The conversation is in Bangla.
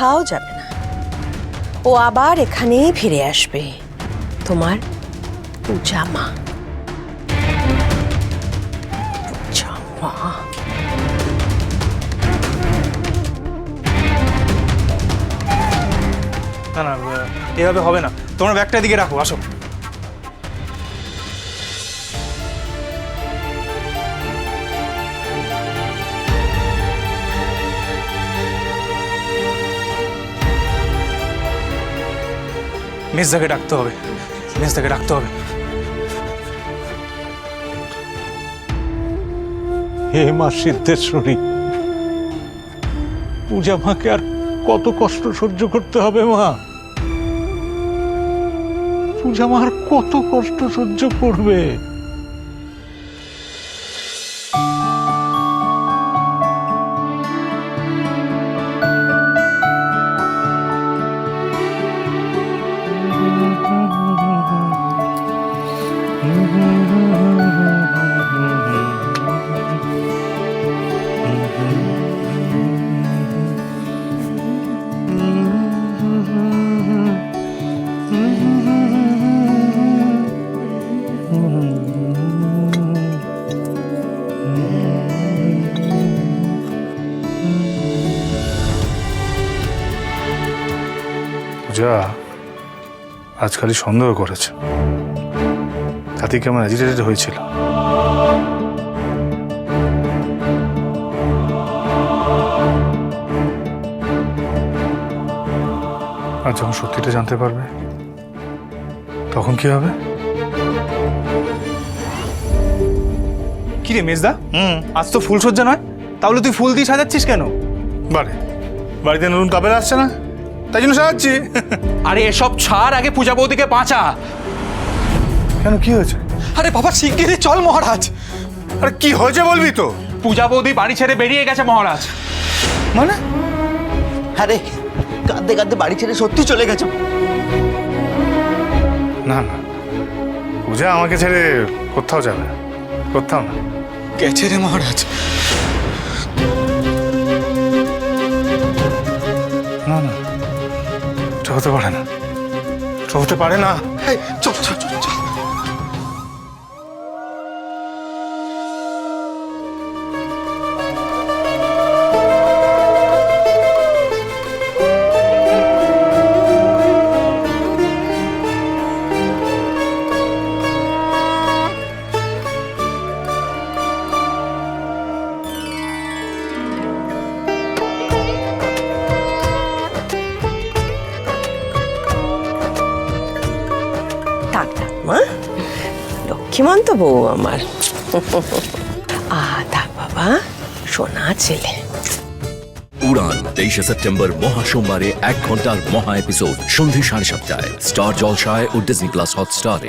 কোথাও যাবে না, ও আবার এখানেই ফিরে আসবে, তোমার পূজা মা। পূজা মা। না না, এভাবে হবে না। তোমার ব্যাগটা এদিকে রাখো, আসো। মেজদাকে ডাকতে হবে, মেজদাকে ডাকতে হবে। হে মা সিদ্ধেশ্বরী, পূজা মাকে আর কত কষ্ট সহ্য করতে হবে মা? পূজা মা আর কত কষ্ট সহ্য করবে? পূজা আজ খালি সন্দেহ করেছে, তাতে কেমন অ্যাজিটেটেড হয়েছিল। আর যখন সত্যিটা জানতে পারবে তখন কি হবে? কি রে মেজদা, আজ তো ফুলসজ্জা নয়, তাহলে তুই ফুল দিয়ে সাজাচ্ছিস কেন? বাড়িতে নতুন কাপের আসছে না, তাই জন্য সাজাচ্ছি। আরে এসব ছাড়, আগে পূজা বৌদিকে বাঁচা। কেন, কি হয়েছে? আরে বাবা শিগগিরই চল মহারাজ। আরে কি হয়েছে বলবি তো? পূজা বৌদি বাড়ি ছেড়ে বেরিয়ে গেছে মহারাজ। মানে আরে কাঁদতে কাঁদতে বাড়ি ছেড়ে সত্যি চলে গেছো? না না, পূজা আমাকে ছেড়ে কোথাও যাবে না, কোথাও না। গেছে রে মহারাজ। না না, এটা হতে পারে না, এটা হতে পারে না। চল চল চল চল। থাক থাক মা, লক্ষ্মীমন্ত বউ আমার। থাক বাবা, সোনা ছেলে। উড়ান 23শে সেপ্টেম্বর মহা সোমবারে 1 ঘন্টার মহা এপিসোড সন্ধ্যে 7:30টায় স্টার জলসায় ও ডিজনি প্লাস হটস্টারে।